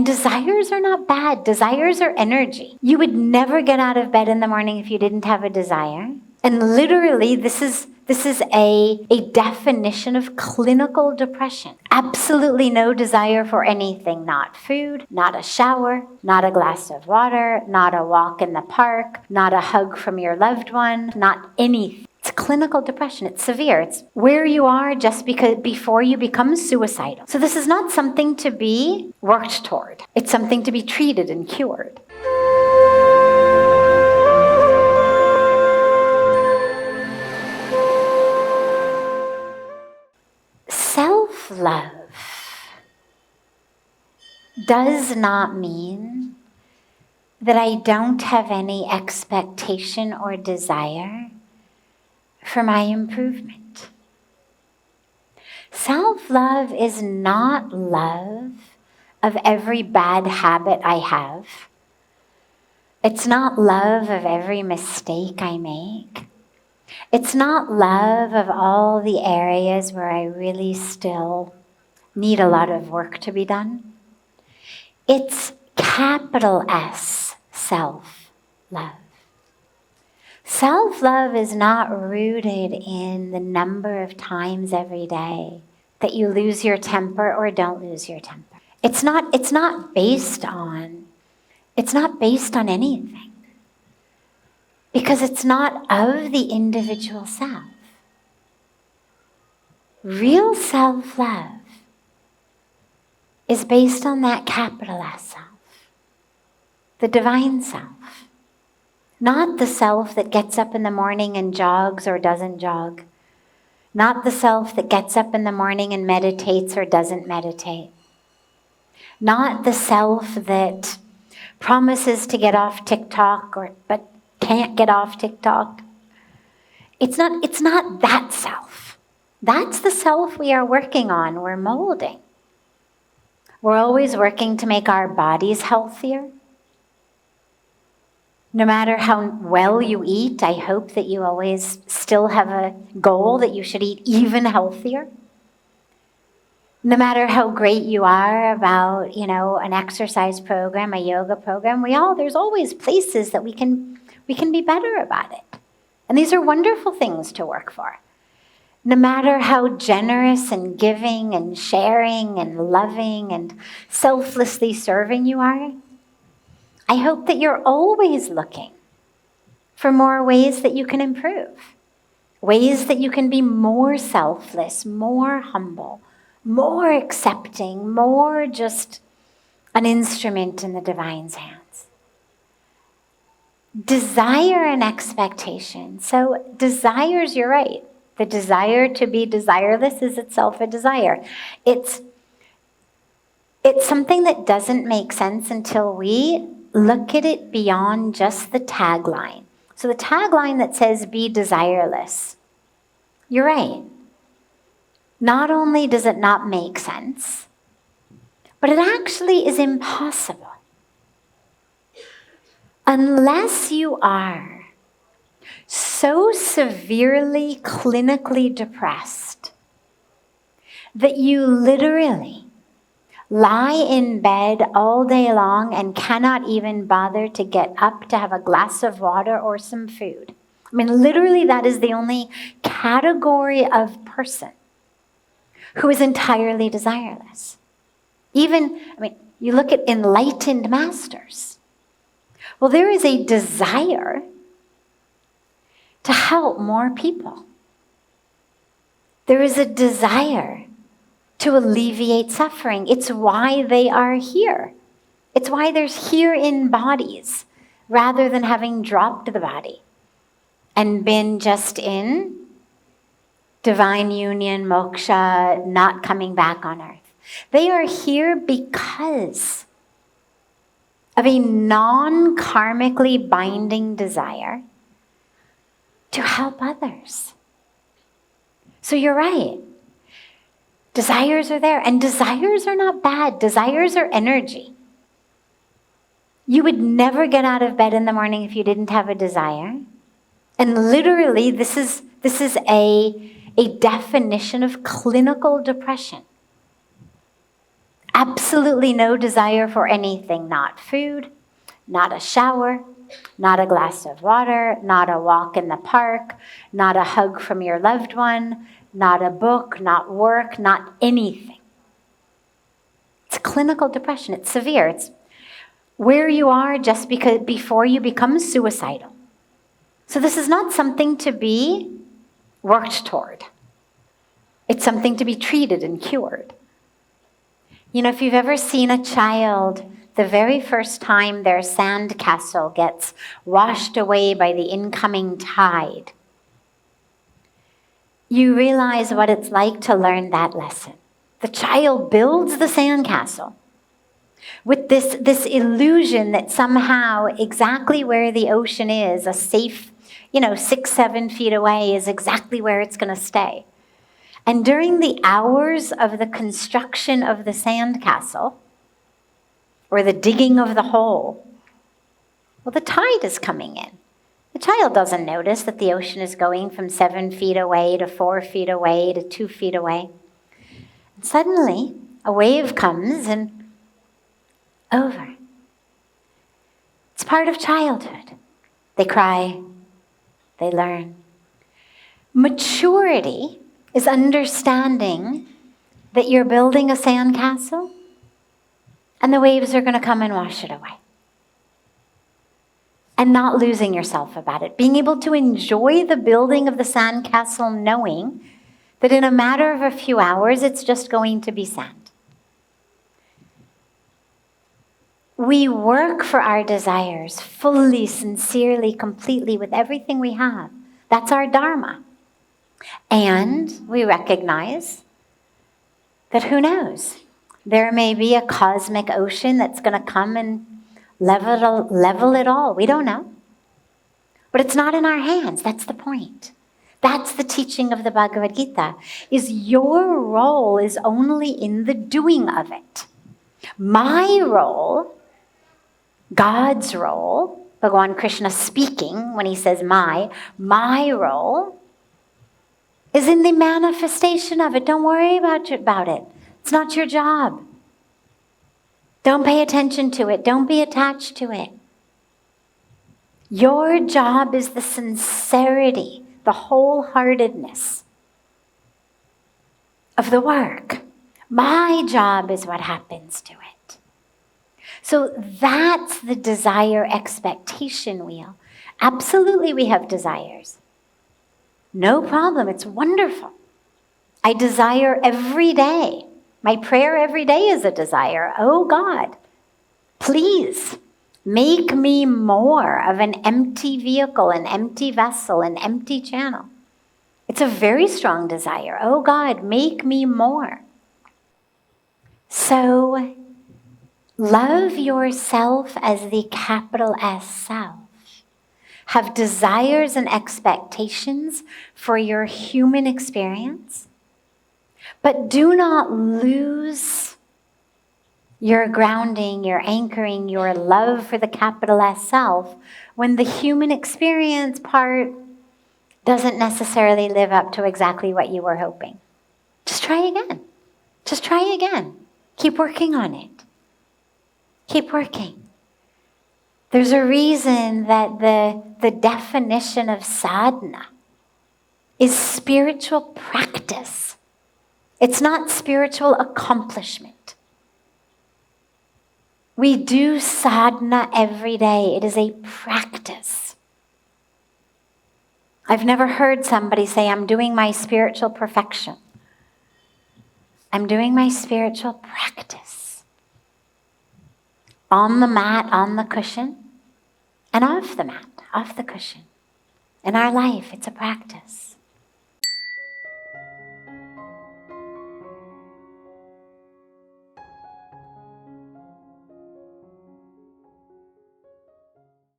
Desires are not bad. Desires are energy. You would never get out of bed in the morning if you didn't have a desire. And literally, this is a definition of clinical depression. Absolutely no desire for anything. Not food, not a shower, not a glass of water, not a walk in the park, not a hug from your loved one, not anything. It's clinical depression. It's severe. It's where you are just because before you become suicidal. So this is not something to be worked toward. It's something to be treated and cured. Self-love does not mean that I don't have any expectation or desire for my improvement. Self-love is not love of every bad habit I have. It's not love of every mistake I make. It's not love of all the areas where I really still need a lot of work to be done. It's capital S, self-love. Self-love is not rooted in the number of times every day that you lose your temper or don't lose your temper. It's not based on anything. Because it's not of the individual self. Real self-love is based on that capital S self, the divine self. Not the self that gets up in the morning and jogs or doesn't jog. Not the self that gets up in the morning and meditates or doesn't meditate. Not the self that promises to get off TikTok but can't get off TikTok. It's not that self. That's the self we are working on, we're molding. We're always working to make our bodies healthier. No matter how well you eat, I hope that you always still have a goal that you should eat even healthier. No matter how great you are about, an exercise program, a yoga program, there's always places that we can be better about it. And these are wonderful things to work for. No matter how generous and giving and sharing and loving and selflessly serving you are, I hope that you're always looking for more ways that you can improve. Ways that you can be more selfless, more humble, more accepting, more just an instrument in the divine's hands. Desire and expectation. So desires, you're right. The desire to be desireless is itself a desire. It's something that doesn't make sense until we look at it beyond just the tagline. So the tagline that says be desireless, you're right. Not only does it not make sense, but it actually is impossible. Unless you are so severely clinically depressed that you literally lie in bed all day long and cannot even bother to get up to have a glass of water or some food. I mean, literally that is the only category of person who is entirely desireless. You look at enlightened masters. Well, there is a desire to help more people. There is a desire to alleviate suffering. It's why they are here. It's why they're here in bodies rather than having dropped the body and been just in divine union, moksha, not coming back on earth. They are here because of a non-karmically binding desire to help others. So you're right. Desires are there, and desires are not bad. Desires are energy. You would never get out of bed in the morning if you didn't have a desire. And literally, this is a definition of clinical depression. Absolutely no desire for anything, not food, not a shower, not a glass of water, not a walk in the park, not a hug from your loved one, not a book, not work, not anything. It's clinical depression. It's severe. It's where you are just because before you become suicidal. So this is not something to be worked toward. It's something to be treated and cured. You know, if you've ever seen a child, the very first time their sandcastle gets washed away by the incoming tide, you realize what it's like to learn that lesson. The child builds the sandcastle with this illusion that somehow exactly where the ocean is, a safe, 6, 7 feet away, is exactly where it's going to stay. And during the hours of the construction of the sandcastle, or the digging of the hole, well, the tide is coming in. The child doesn't notice that the ocean is going from 7 feet away to 4 feet away to 2 feet away. And suddenly, a wave comes and over. It's part of childhood. They cry, they learn. Maturity is understanding that you're building a sandcastle and the waves are going to come and wash it away. And not losing yourself about it. Being able to enjoy the building of the sandcastle knowing that in a matter of a few hours, it's just going to be sand. We work for our desires fully, sincerely, completely, with everything we have. That's our Dharma. And we recognize that who knows? There may be a cosmic ocean that's going to come and level it all. We don't know. But it's not in our hands. That's the point. That's the teaching of the Bhagavad Gita, is your role is only in the doing of it. My role, God's role, Bhagavan Krishna speaking when he says my role is in the manifestation of it. Don't worry about it. It's not your job. Don't pay attention to it. Don't be attached to it. Your job is the sincerity, the wholeheartedness of the work. My job is what happens to it. So that's the desire expectation wheel. Absolutely, we have desires. No problem. It's wonderful. I desire every day. My prayer every day is a desire. Oh God, please make me more of an empty vehicle, an empty vessel, an empty channel. It's a very strong desire. Oh God, make me more. So love yourself as the capital S self. Have desires and expectations for your human experience, but do not lose your grounding, your anchoring, your love for the capital S self when the human experience part doesn't necessarily live up to exactly what you were hoping. Just try again. Just try again. Keep working on it. Keep working. There's a reason that the definition of sadhana is spiritual practice. It's not spiritual accomplishment. We do sadhana every day. It is a practice. I've never heard somebody say, I'm doing my spiritual perfection. I'm doing my spiritual practice. On the mat, on the cushion, and off the mat, off the cushion. In our life, it's a practice.